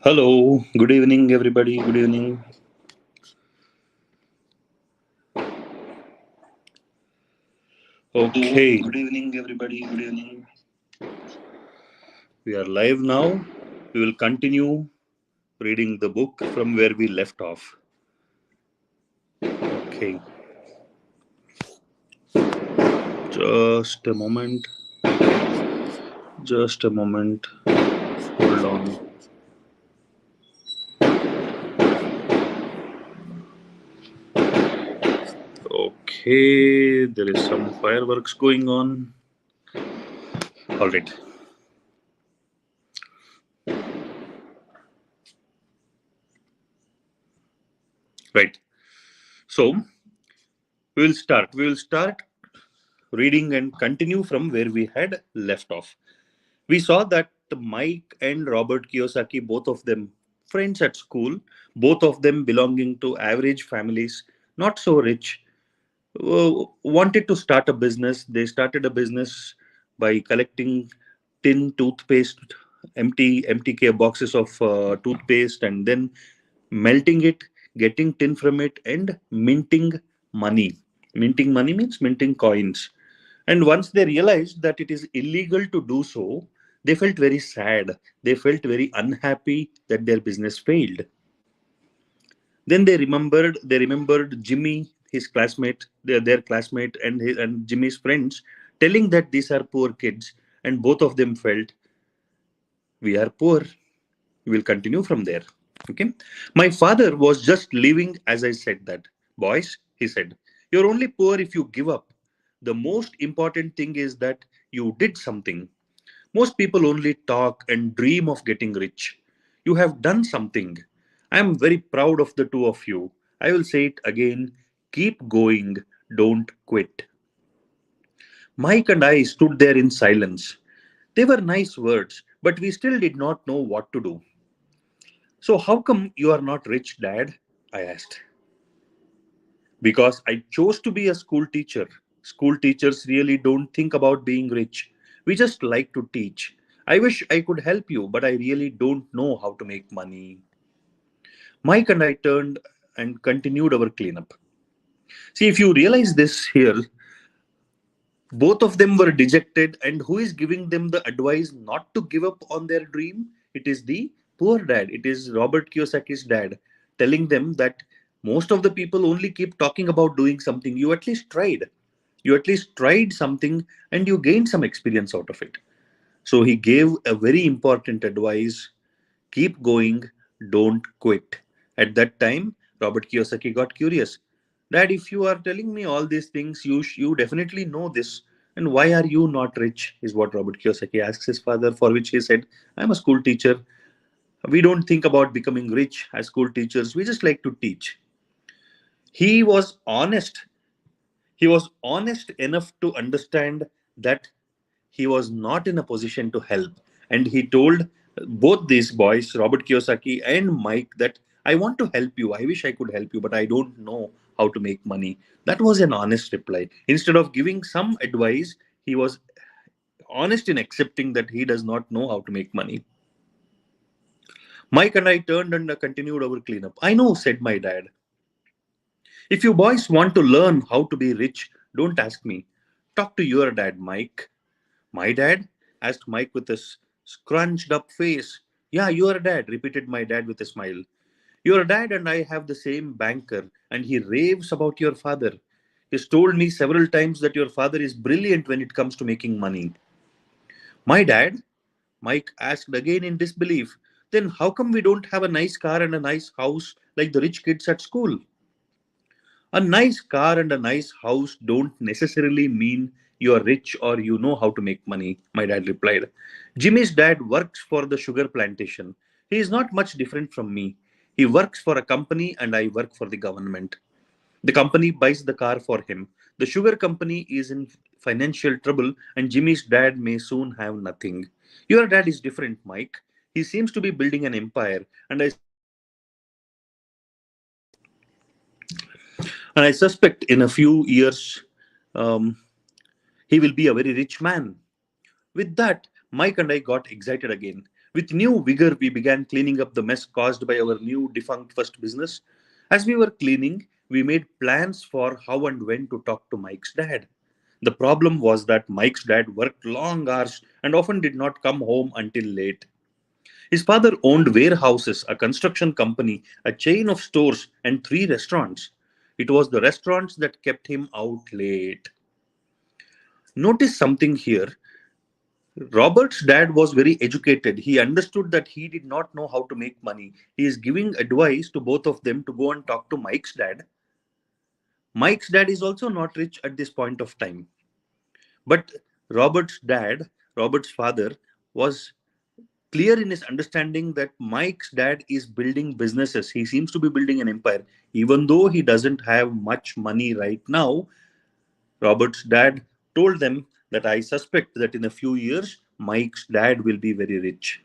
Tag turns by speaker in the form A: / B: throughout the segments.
A: Hello, good evening, everybody. Good evening. Okay,
B: Good evening, everybody. Good evening.
A: we are live now. We will continue reading the book from where we left off. Okay, just a moment. Just a moment. Hold on. Okay, there is some fireworks going on. All right, right. So we will start. We will start reading and continue from where we had left off. We saw that Mike and Robert Kiyosaki, both of them friends at school, both of them belonging to average families, not so rich, wanted to start a business. They started a business by collecting tin toothpaste, empty care boxes of toothpaste, and then melting it, getting tin from it, and minting money. Minting money means minting coins. And once they realized that it is illegal to do so, they felt very sad. They felt very unhappy that their business failed. Then they remembered Jimmy, his classmate, their classmate, and Jimmy's friends, telling that these are poor kids, and both of them felt we are poor. We will continue from there. Okay. My father was just leaving as I said that. Boys, he said, you're only poor if you give up. The most important thing is that you did something. Most people only talk and dream of getting rich. You have done something. I am very proud of the two of you. I will say it again. Keep going. Don't quit. Mike and I stood there in silence. They were nice words, but we still did not know what to do. So, how come you are not rich, Dad? I asked. Because I chose to be a school teacher. School teachers really don't think about being rich. We just like to teach. I wish I could help you, but I really don't know how to make money. Mike and I turned and continued our cleanup. See, if you realize this here, both of them were dejected, and who is giving them the advice not to give up on their dream? It is the poor dad. It is Robert Kiyosaki's dad telling them that most of the people only keep talking about doing something. You at least tried. You at least tried something and you gained some experience out of it. So he gave a very important advice: keep going, don't quit. At that time, Robert Kiyosaki got curious. Dad, if you are telling me all these things, you definitely know this. And why are you not rich? Is what Robert Kiyosaki asks his father, for which he said, I'm a school teacher. We don't think about becoming rich as school teachers. We just like to teach. He was honest. He was honest enough to understand that he was not in a position to help. And he told both these boys, Robert Kiyosaki and Mike, that I want to help you. I wish I could help you, but I don't know how to make money. That was an honest reply. Instead of giving some advice, he was honest in accepting that he does not know how to make money. Mike and I turned and continued our cleanup. I know, said my dad. If you boys want to learn how to be rich, don't ask me. Talk to your dad, Mike. My dad? Asked Mike with a scrunched up face. Yeah, your dad, repeated my dad with a smile. Your dad and I have the same banker, and he raves about your father. He's told me several times that your father is brilliant when it comes to making money. My dad? Mike asked again in disbelief. Then how come we don't have a nice car and a nice house like the rich kids at school? A nice car and a nice house don't necessarily mean you are rich or you know how to make money, my dad replied. Jimmy's dad works for the sugar plantation. He is not much different from me. He works for a company and I work for the government. The company buys the car for him. The sugar company is in financial trouble and Jimmy's dad may soon have nothing. Your dad is different, Mike. He seems to be building an empire and I suspect in a few years um, he will be a very rich man. With that, Mike and I got excited again. With new vigor, we began cleaning up the mess caused by our new defunct first business. As we were cleaning, we made plans for how and when to talk to Mike's dad. The problem was that Mike's dad worked long hours and often did not come home until late. His father owned warehouses, a construction company, a chain of stores, and three restaurants. It was the restaurants that kept him out late. Notice something here. Robert's dad was very educated. He understood that he did not know how to make money. He is giving advice to both of them to go and talk to Mike's dad. Mike's dad is also not rich at this point of time. But Robert's dad, Robert's father, was clear in his understanding that Mike's dad is building businesses. He seems to be building an empire. Even though he doesn't have much money right now, Robert's dad told them that I suspect that in a few years, Mike's dad will be very rich.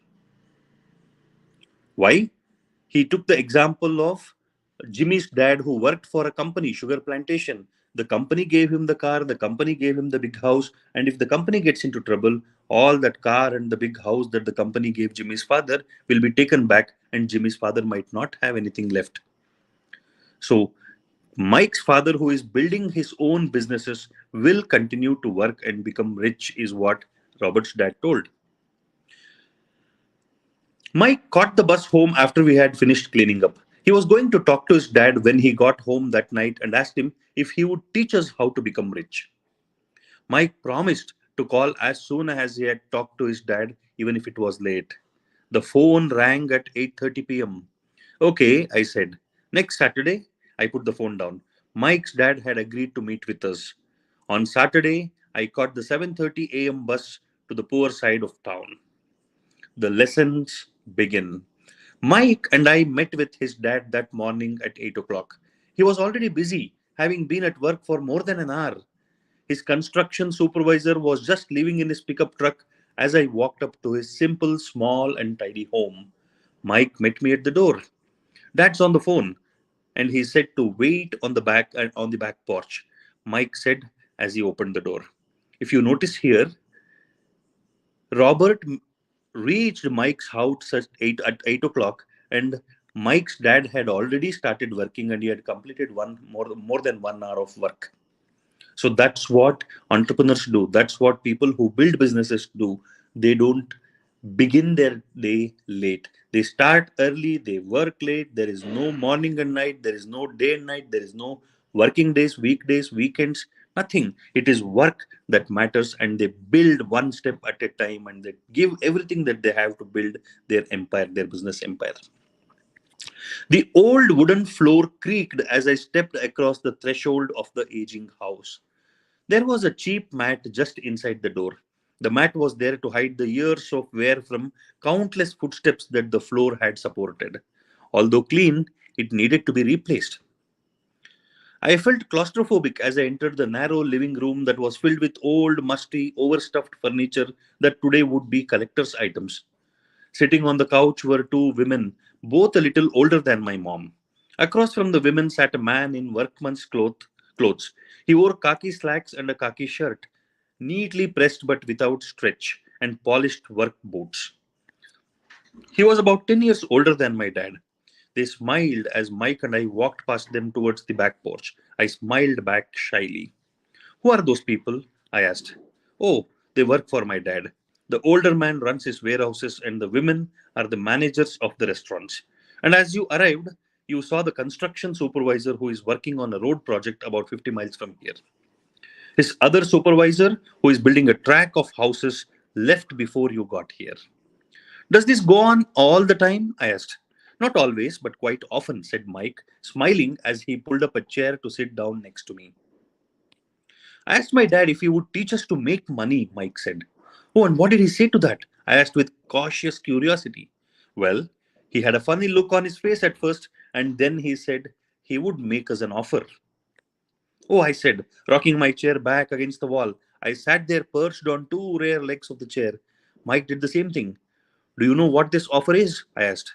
A: Why? He took the example of Jimmy's dad who worked for a company, sugar plantation. The company gave him the car, the company gave him the big house, and if the company gets into trouble, all that car and the big house that the company gave Jimmy's father will be taken back, and Jimmy's father might not have anything left. So, Mike's father, who is building his own businesses, will continue to work and become rich, is what Robert's dad told. Mike caught the bus home after we had finished cleaning up. He was going to talk to his dad when he got home that night and asked him if he would teach us how to become rich. Mike promised to call as soon as he had talked to his dad, even if it was late. The phone rang at 8:30 p.m. Okay, I said. Next Saturday, I put the phone down. Mike's dad had agreed to meet with us. On Saturday, I caught the 7:30 a.m. bus to the poor side of town. The lessons begin. Mike and I met with his dad that morning at 8 o'clock. He was already busy, having been at work for more than an hour. His construction supervisor was just leaving in his pickup truck as I walked up to his simple, small, and tidy home. Mike met me at the door. Dad's on the phone, and he said to wait on the back porch. Mike said as he opened the door. If you notice here, Robert reached Mike's house at 8 o'clock, and Mike's dad had already started working, and he had completed more than 1 hour of work. So that's what entrepreneurs do. That's what people who build businesses do. They don't begin their day late. They start early, they work late. There is no morning and night, there is no day and night, there is no working days, weekends, nothing. It is work that matters, and they build one step at a time, and they give everything that they have to build their empire, their business empire. The old wooden floor creaked as I stepped across the threshold of the aging house. There was a cheap mat just inside the door. The mat was there to hide the years of wear from countless footsteps that the floor had supported. Although clean, it needed to be replaced. I felt claustrophobic as I entered the narrow living room that was filled with old, musty, overstuffed furniture that today would be collector's items. Sitting on the couch were two women, both a little older than my mom. Across from the women sat a man in clothes. He wore khaki slacks and a khaki shirt, neatly pressed but without stretch, and polished work boots. He was about 10 years older than my dad. They smiled as Mike and I walked past them towards the back porch. I smiled back shyly. Who are those people? I asked. Oh, they work for my dad. The older man runs his warehouses, and the women are the managers of the restaurants. And as you arrived, you saw the construction supervisor who is working on a road project about 50 miles from here. His other supervisor, who is building a track of houses, left before you got here. Does this go on all the time? I asked. Not always, but quite often, said Mike, smiling as he pulled up a chair to sit down next to me. I asked my dad if he would teach us to make money, Mike said. Oh, and what did he say to that? I asked with cautious curiosity. Well, he had a funny look on his face at first, and then he said he would make us an offer. Oh, I said, rocking my chair back against the wall. I sat there perched on two rear legs of the chair. Mike did the same thing. Do you know what this offer is? I asked.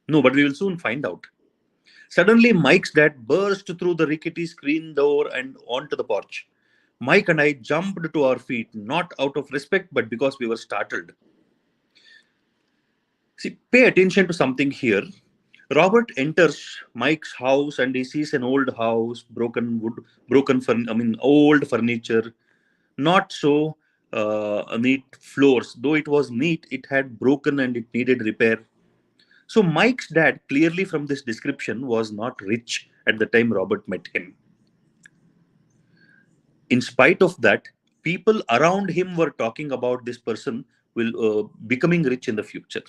A: No, but we will soon find out. Suddenly, Mike's dad burst through the rickety screen door and onto the porch. Mike and I jumped to our feet, not out of respect, but because we were startled. See, pay attention to something here. Robert enters Mike's house and he sees an old house, broken wood, old furniture, not so neat floors. Though it was neat, it had broken and it needed repair. So Mike's dad, clearly from this description, was not rich at the time Robert met him. In spite of that, people around him were talking about this person will becoming rich in the future.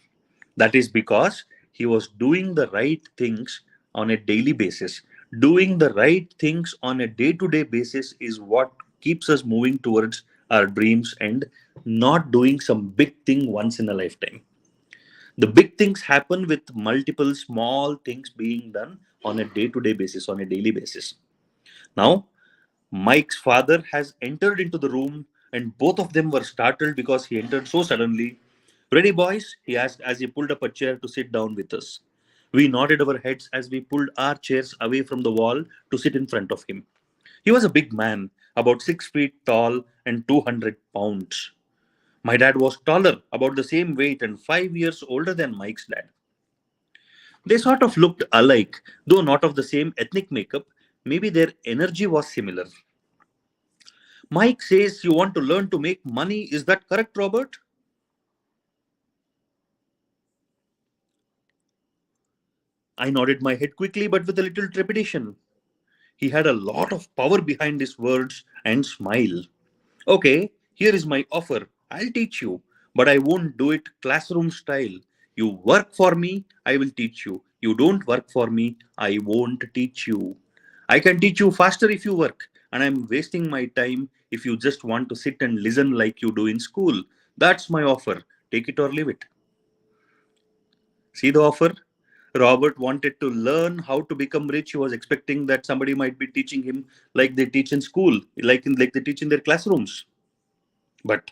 A: That is because he was doing the right things on a daily basis. Doing the right things on a day to day basis is what keeps us moving towards our dreams, and not doing some big thing once in a lifetime. The big things happen with multiple small things being done on a day to day basis, on a daily basis. Now, Mike's father has entered into the room, and both of them were startled because he entered so suddenly. Ready, boys? He asked as he pulled up a chair to sit down with us. We nodded our heads as we pulled our chairs away from the wall to sit in front of him. He was a big man, about 6 feet tall and 200 pounds. My dad was taller, about the same weight, and 5 years older than Mike's dad. They sort of looked alike, though not of the same ethnic makeup. Maybe their energy was similar. Mike says you want to learn to make money. Is that correct, Robert? I nodded my head quickly but with a little trepidation. He had a lot of power behind his words and smile. Okay, here is my offer. I'll teach you, but I won't do it classroom style. You work for me, I will teach you. You don't work for me, I won't teach you. I can teach you faster if you work, and I'm wasting my time if you just want to sit and listen like you do in school. That's my offer. Take it or leave it. See the offer? Robert wanted to learn how to become rich. He was expecting that somebody might be teaching him like they teach in school, like they teach in their classrooms. But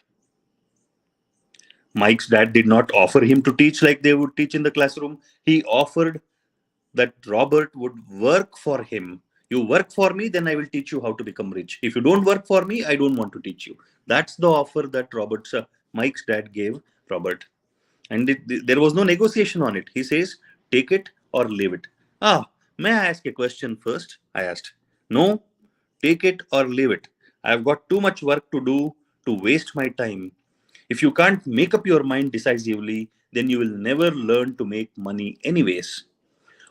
A: Mike's dad did not offer him to teach like they would teach in the classroom. He offered that Robert would work for him. You work for me, then I will teach you how to become rich. If you don't work for me, I don't want to teach you. That's the offer that Mike's dad gave Robert. And there was no negotiation on it. He says, take it or leave it. Ah, may I ask a question first? I asked. No, take it or leave it. I've got too much work to do to waste my time. If you can't make up your mind decisively, then you will never learn to make money anyways.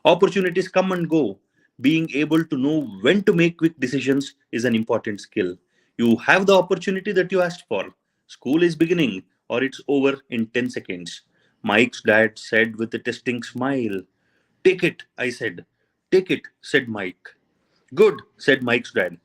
A: Opportunities come and go. Being able to know when to make quick decisions is an important skill. You have the opportunity that you asked for. School is beginning or it's over in 10 seconds. Mike's dad said with a testing smile. Take it, I said. Take it, said Mike. Good, said Mike's dad.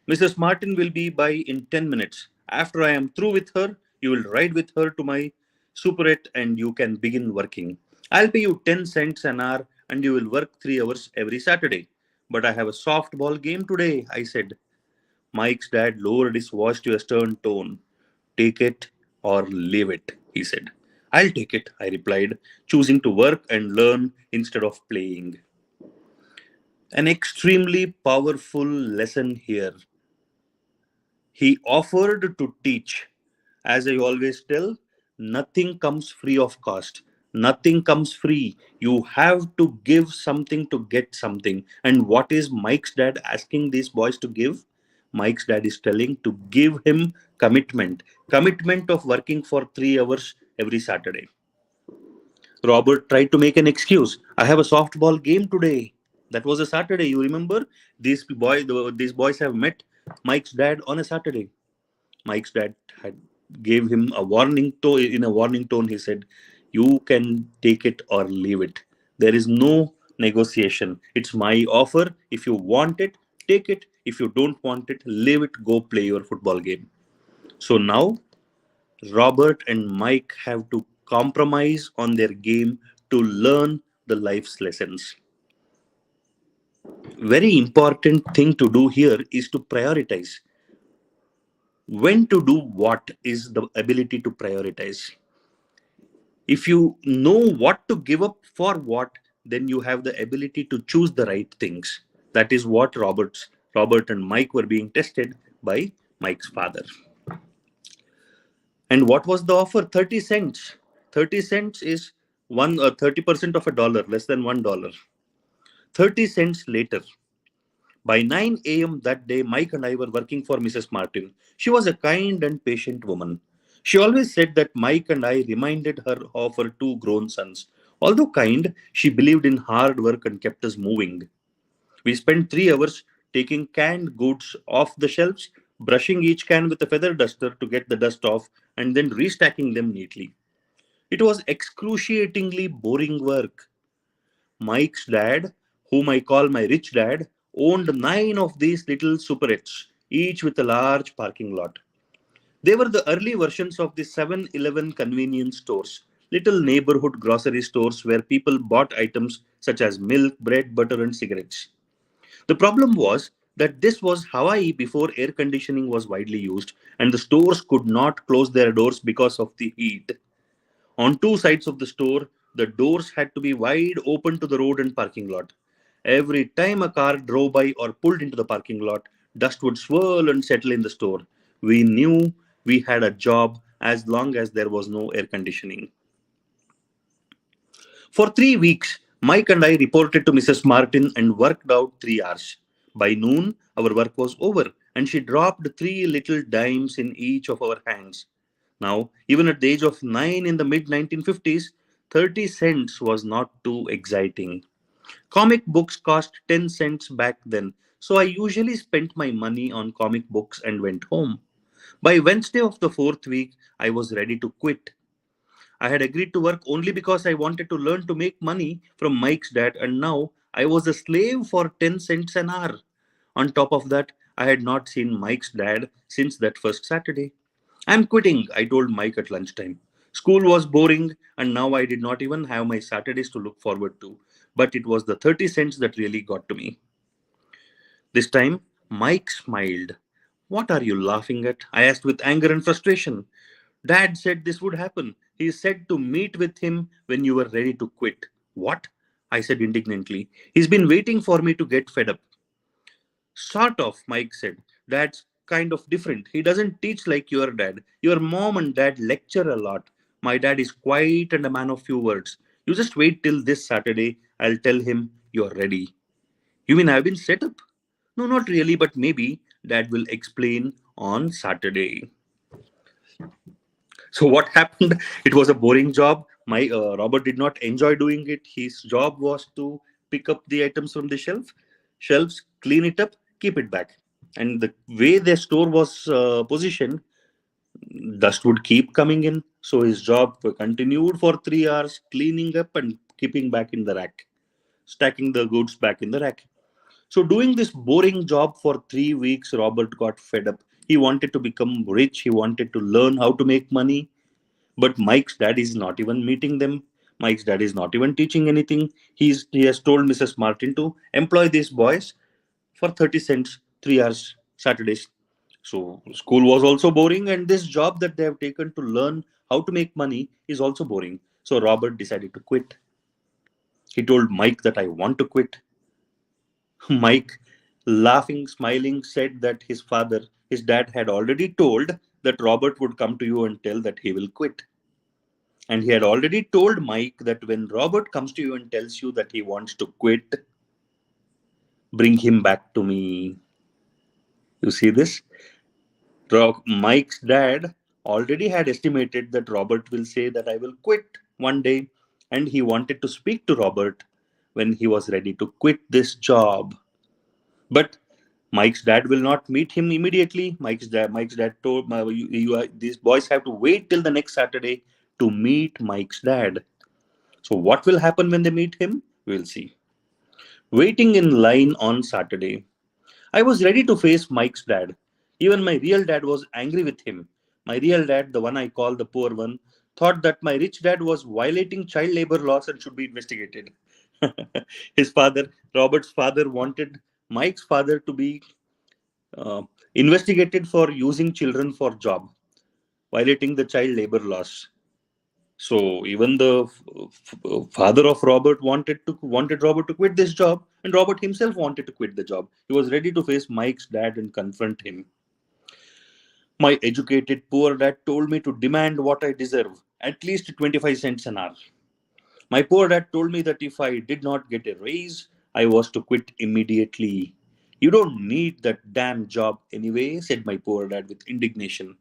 A: Mrs. Martin will be by in 10 minutes. After I am through with her, you will ride with her to my superette and you can begin working. I'll pay you 10 cents an hour and you will work 3 hours every Saturday. But I have a softball game today, I said. Mike's dad lowered his voice to a stern tone. Take it or leave it, he said. I'll take it, I replied, choosing to work and learn instead of playing. An extremely powerful lesson here. He offered to teach. As I always tell, nothing comes free of cost. Nothing comes free. You have to give something to get something. And what is Mike's dad asking these boys to give? Mike's dad is telling to give him commitment. Commitment of working for 3 hours every Saturday. Robert tried to make an excuse. I have a softball game today. That was a Saturday. You remember? These boys have met Mike's dad on a Saturday. Mike's dad had gave him a warning tone. In a warning tone, he said, "You can take it or leave it. There is no negotiation. It's my offer. If you want it, take it. If you don't want it, leave it. Go play your football game." So now Robert and Mike have to compromise on their game to learn the life's lessons. Very important thing to do here is to prioritize. When to do what is the ability to prioritize. If you know what to give up for what, then you have the ability to choose the right things. That is what Robert and Mike were being tested by Mike's father. And what was the offer? 30 cents. 30 cents is 30% of a dollar, less than $1. 30 cents later, by 9 a.m. that day, Mike and I were working for Mrs. Martin. She was a kind and patient woman. She always said that Mike and I reminded her of her two grown sons. Although kind, she believed in hard work and kept us moving. We spent 3 hours taking canned goods off the shelves, brushing each can with a feather duster to get the dust off, and then restacking them neatly. It was excruciatingly boring work. Mike's dad, whom I call my rich dad, owned 9 of these little superettes, each with a large parking lot. They were the early versions of the 7-Eleven convenience stores, little neighborhood grocery stores where people bought items such as milk, bread, butter, and cigarettes. The problem was that this was Hawaii before air conditioning was widely used, and the stores could not close their doors because of the heat. On two sides of the store, the doors had to be wide open to the road and parking lot. Every time a car drove by or pulled into the parking lot, dust would swirl and settle in the store. We knew we had a job as long as there was no air conditioning. For 3 weeks, Mike and I reported to Mrs. Martin and worked out 3 hours. By noon, our work was over, and she dropped 3 little dimes in each of our hands. Now, even at the age of 9 in the mid 1950s, 30 cents was not too exciting. Comic books cost 10 cents back then, so I usually spent my money on comic books and went home. By Wednesday of the fourth week, I was ready to quit. I had agreed to work only because I wanted to learn to make money from Mike's dad, and now I was a slave for 10 cents an hour. On top of that, I had not seen Mike's dad since that first Saturday. I'm quitting, I told Mike at lunchtime. School was boring, and now I did not even have my Saturdays to look forward to. But it was the 30 cents that really got to me. This time, Mike smiled. What are you laughing at? I asked with anger and frustration. Dad said this would happen. He said to meet with him when you were ready to quit. What? I said indignantly. He's been waiting for me to get fed up. Sort of, Mike said. Dad's kind of different. He doesn't teach like your dad. Your mom and dad lecture a lot. My dad is quiet and a man of few words. You just wait till this Saturday. I'll tell him you're ready. You mean I've been set up? No, not really, but maybe Dad will explain on Saturday. So what happened? It was a boring job. My Robert did not enjoy doing it. His job was to pick up the items from the shelves, clean it up, keep it back. And the way the store was positioned, dust would keep coming in. So his job continued for 3 hours, cleaning up and keeping back in the rack, stacking the goods back in the rack. So, doing this boring job for 3 weeks, Robert got fed up. He wanted to become rich. He wanted to learn how to make money. But Mike's dad is not even meeting them. Mike's dad is not even teaching anything. He has told Mrs. Martin to employ these boys for 30 cents, 3 hours, Saturdays. So, school was also boring, and this job that they have taken to learn how to make money is also boring. So, Robert decided to quit. He told Mike that I want to quit. Mike, laughing, smiling, said that his dad had already told that Robert would come to you and tell that he will quit. And he had already told Mike that when Robert comes to you and tells you that he wants to quit, bring him back to me. You see this? Mike's dad already had estimated that Robert will say that I will quit one day, and he wanted to speak to Robert when he was ready to quit this job. But Mike's dad will not meet him immediately. Mike's dad told these boys have to wait till the next Saturday to meet Mike's dad. So what will happen when they meet him? We'll see. Waiting in line on Saturday, I was ready to face Mike's dad. Even my real dad was angry with him. My real dad, the one I call the poor one, thought that my rich dad was violating child labor laws and should be investigated. His father, Robert's father, wanted Mike's father to be uh, investigated for using children for job, violating the child labor laws. So even the father of Robert wanted Robert to quit this job, and Robert himself wanted to quit the job. He was ready to face Mike's dad and confront him. My educated poor dad told me to demand what I deserve, at least 25 cents an hour. My poor dad told me that if I did not get a raise, I was to quit immediately. You don't need that damn job anyway, said my poor dad with indignation.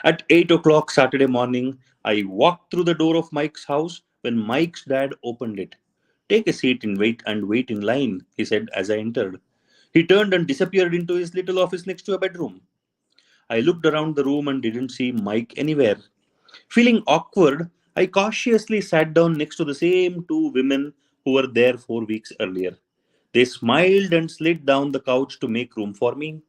A: At 8 o'clock Saturday morning, I walked through the door of Mike's house when Mike's dad opened it. Take a seat and wait in line, he said as I entered. He turned and disappeared into his little office next to a bedroom. I looked around the room and didn't see Mike anywhere. Feeling awkward, I cautiously sat down next to the same two women who were there 4 weeks earlier. They smiled and slid down the couch to make room for me.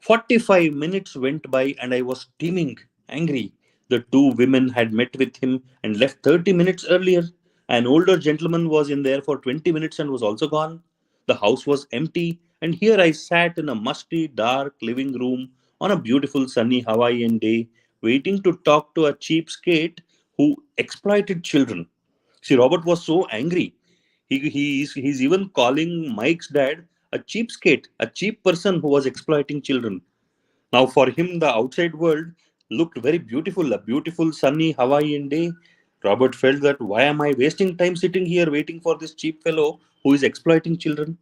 A: 45 minutes went by and I was steaming, angry. The two women had met with him and left 30 minutes earlier. An older gentleman was in there for 20 minutes and was also gone. The house was empty, and here I sat in a musty, dark living room on a beautiful sunny Hawaiian day, waiting to talk to a cheapskate who exploited children. See, Robert was so angry. He's even calling Mike's dad a cheapskate, a cheap person who was exploiting children. Now, for him, the outside world looked very beautiful, a beautiful sunny Hawaiian day. Robert felt that why am I wasting time sitting here waiting for this cheap fellow who is exploiting children?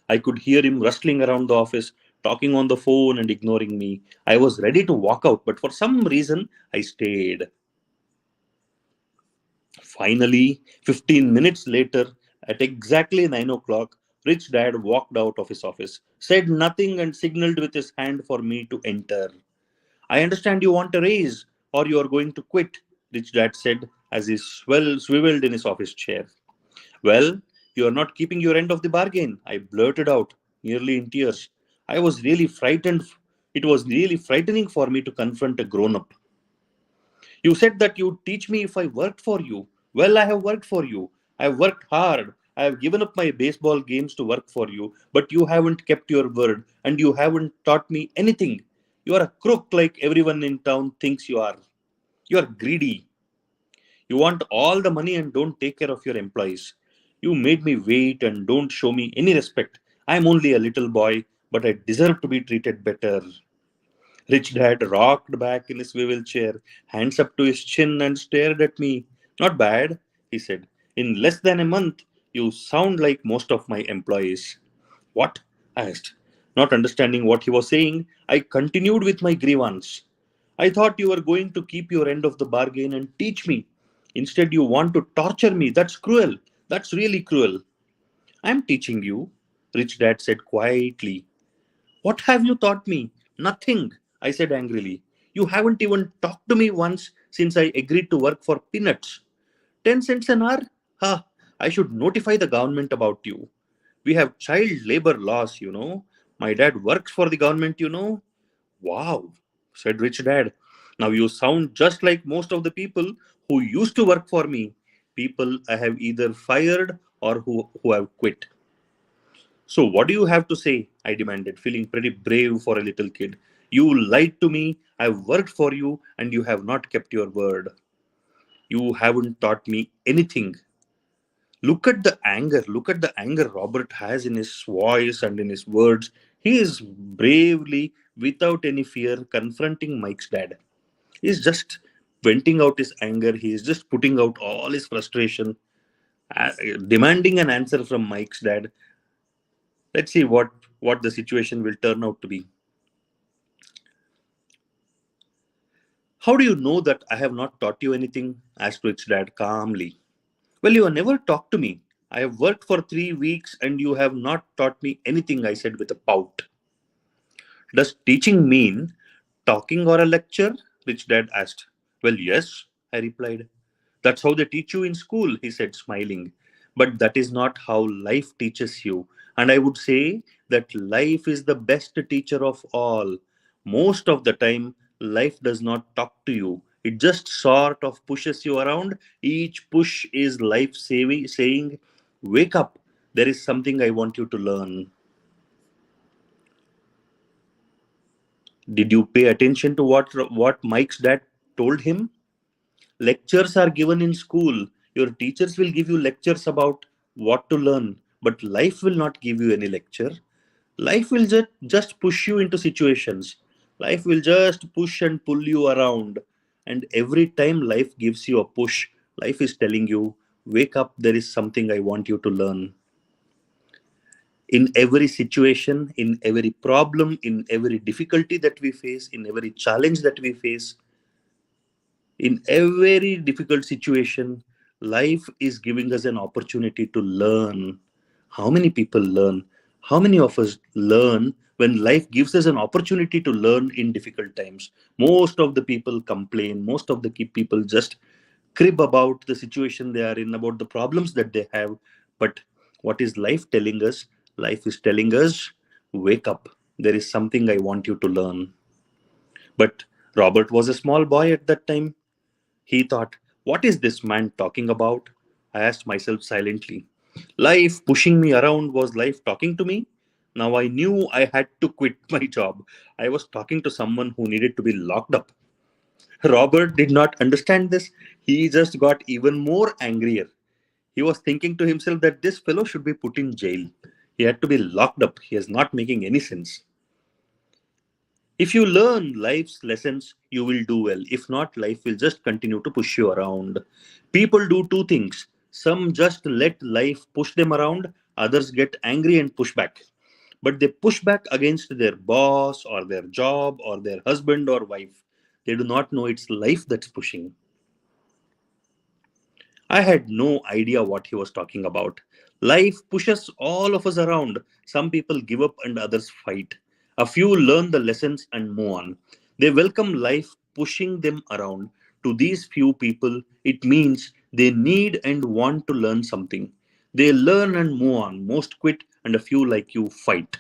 A: I could hear him rustling around the office, talking on the phone and ignoring me. I was ready to walk out, but for some reason, I stayed. Finally, 15 minutes later, at exactly 9 o'clock, Rich Dad walked out of his office, said nothing, and signaled with his hand for me to enter. I understand you want a raise or you are going to quit, Rich Dad said as he swiveled in his office chair. Well, you are not keeping your end of the bargain, I blurted out, nearly in tears. I was really frightened. It was really frightening for me to confront a grown up. You said that you'd teach me if I worked for you. Well, I have worked for you. I have worked hard. I have given up my baseball games to work for you, but you haven't kept your word and you haven't taught me anything. You are a crook like everyone in town thinks you are. You are greedy. You want all the money and don't take care of your employees. You made me wait and don't show me any respect. I am only a little boy, but I deserve to be treated better. Rich Dad rocked back in his swivel chair, hands up to his chin, and stared at me. Not bad, he said. In less than a month, you sound like most of my employees. What? I asked. Not understanding what he was saying, I continued with my grievance. I thought you were going to keep your end of the bargain and teach me. Instead, you want to torture me. That's cruel. That's really cruel. I'm teaching you, Rich Dad said quietly. What have you taught me? Nothing, I said angrily. You haven't even talked to me once since I agreed to work for peanuts. 10 cents an hour? Ha! I should notify the government about you. We have child labor laws. My dad works for the government. Wow, said Rich Dad. Now you sound just like most of the people who used to work for me. People I have either fired or who have quit. So, what do you have to say? I demanded, feeling pretty brave for a little kid. You lied to me, I've worked for you, and you have not kept your word. You haven't taught me anything. Look at the anger Robert has in his voice and in his words. He is bravely, without any fear, confronting Mike's dad. He's just venting out his anger, he is just putting out all his frustration, uh, demanding an answer from Mike's dad. Let's see what the situation will turn out to be. How do you know that I have not taught you anything? Asked Rich Dad calmly. Well, you have never talked to me. I have worked for 3 weeks and you have not taught me anything, I said with a pout. Does teaching mean talking or a lecture? Rich Dad asked. Well, yes, I replied. That's how they teach you in school, he said, smiling. But that is not how life teaches you. And I would say that life is the best teacher of all. Most of the time, life does not talk to you. It just sort of pushes you around. Each push is life saving, saying, wake up. There is something I want you to learn. Did you pay attention to what Mike's dad told him? Lectures are given in school. Your teachers will give you lectures about what to learn, but life will not give you any lecture. Life will just push you into situations. Life will just push and pull you around. And every time life gives you a push, life is telling you, Wake up, there is something I want you to learn. In every situation, in every problem, in every difficulty that we face, in every challenge that we face, in every difficult situation, life is giving us an opportunity to learn. How many people learn? How many of us learn when life gives us an opportunity to learn in difficult times? Most of the people complain, most of the people just crib about the situation they are in, about the problems that they have. But what is life telling us? Life is telling us, wake up. There is something I want you to learn. But Robert was a small boy at that time. He thought, what is this man talking about? I asked myself silently. Life pushing me around, was life talking to me? Now I knew I had to quit my job. I was talking to someone who needed to be locked up. Robert did not understand this. He just got even more angrier. He was thinking to himself that this fellow should be put in jail. He had to be locked up. He is not making any sense. If you learn life's lessons, you will do well. If not, life will just continue to push you around. People do two things. Some just let life push them around, others get angry and push back. But they push back against their boss or their job or their husband or wife. They do not know it's life that's pushing. I had no idea what he was talking about. Life pushes all of us around. Some people give up and others fight. A few learn the lessons and move on. They welcome life pushing them around. To these few people, it means they need and want to learn something. They learn and move on. Most quit, and a few like you fight.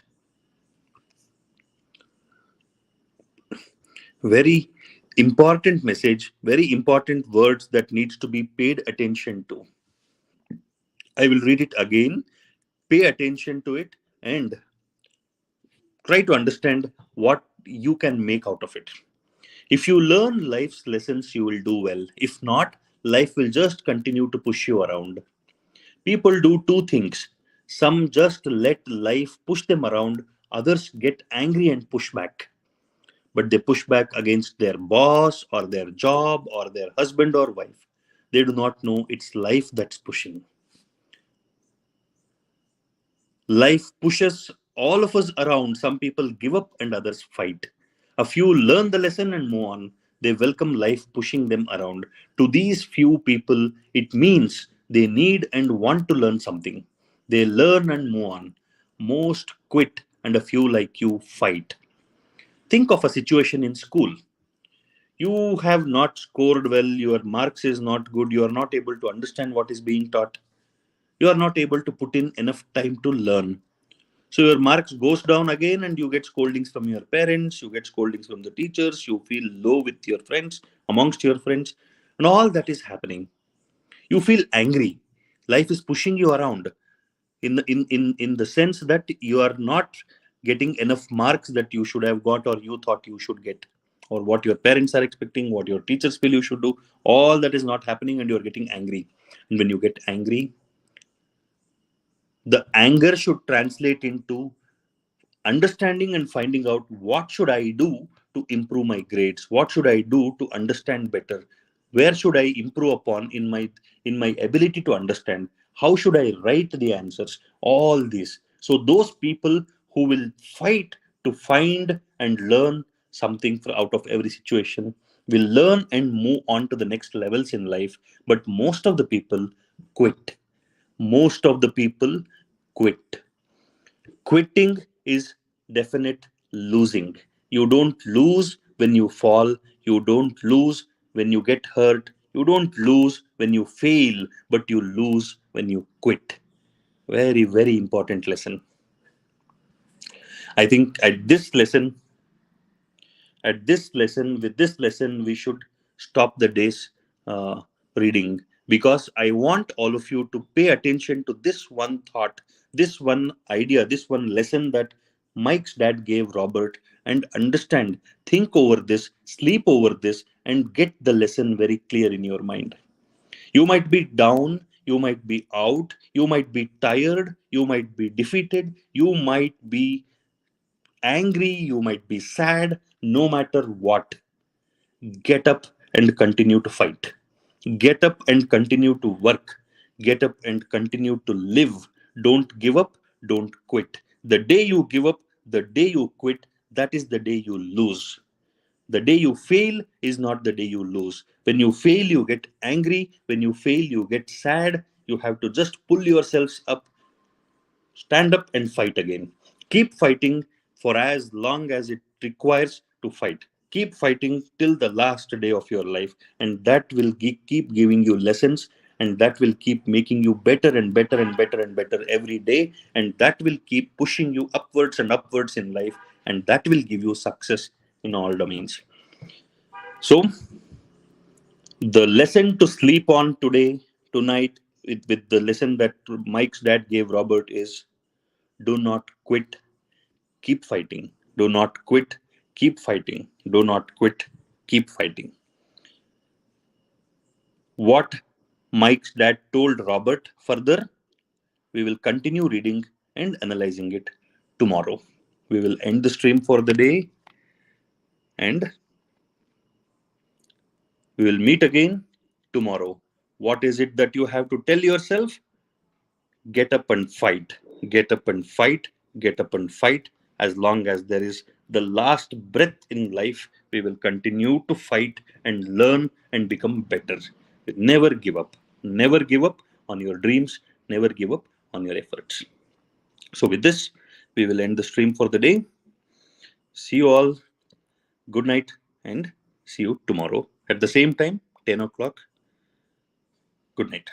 A: Very important message, very important words that needs to be paid attention to. I will read it again. Pay attention to it and try to understand what you can make out of it. If you learn life's lessons, you will do well. If not, life will just continue to push you around. People do two things. Some just let life push them around, others get angry and push back. But they push back against their boss or their job or their husband or wife. They do not know it's life that's pushing. Life pushes all of us around. Some people give up and others fight. A few learn the lesson and move on. They welcome life pushing them around. To these few people, it means they need and want to learn something. They learn and move on. Most quit, and a few like you fight. Think of a situation in school. You have not scored well, your marks is not good, you are not able to understand what is being taught. You are not able to put in enough time to learn. So your marks goes down again and you get scoldings from your parents, you get scoldings from the teachers, you feel low with your friends, amongst your friends, and all that is happening. You feel angry. Life is pushing you around in the sense that you are not getting enough marks that you should have got or you thought you should get, or what your parents are expecting, what your teachers feel you should do. All that is not happening and you are getting angry. And when you get angry, the anger should translate into understanding and finding out what should I do to improve my grades, what should I do to understand better, where should I improve upon in my ability to understand, how should I write the answers, all this. So those people who will fight to find and learn something out of every situation will learn and move on to the next levels in life. But most of the people quit. Most of the people quit. Quitting is definite losing. You don't lose when you fall, you don't lose when you get hurt, you don't lose when you fail, but you lose when you quit. Very, very important lesson. I think with this lesson, we should stop the day's uh, reading, because I want all of you to pay attention to this one thought, this one idea, this one lesson that Mike's dad gave Robert, and understand, think over this, sleep over this, and get the lesson very clear in your mind. You might be down, you might be out, you might be tired, you might be defeated, you might be angry, you might be sad. No matter what, get up and continue to fight. Get up and continue to work. Get up and continue to live. Don't give up. Don't quit. The day you give up, the day you quit, that is the day you lose. The day you fail is not the day you lose. When you fail, you get angry. When you fail, you get sad. You have to just pull yourselves up, stand up, and fight again. Keep fighting for as long as it requires to fight. Keep fighting till the last day of your life, and that will keep giving you lessons, and that will keep making you better and better and better and better every day, and that will keep pushing you upwards and upwards in life, and that will give you success in all domains. So, the lesson to sleep on today, tonight, with the lesson that Mike's dad gave Robert is do not quit, keep fighting. Do not quit, keep fighting. Do not quit, keep fighting. What Mike's dad told Robert further, we will continue reading and analyzing it tomorrow. We will end the stream for the day and we will meet again tomorrow. What is it that you have to tell yourself? Get up and fight. Get up and fight. Get up and fight. As long as there is the last breath in life, we will continue to fight and learn and become better. Never give up. Never give up on your dreams. Never give up on your efforts. So, with this, we will end the stream for the day. See you all. Good night and see you tomorrow at the same time, 10 o'clock. Good night.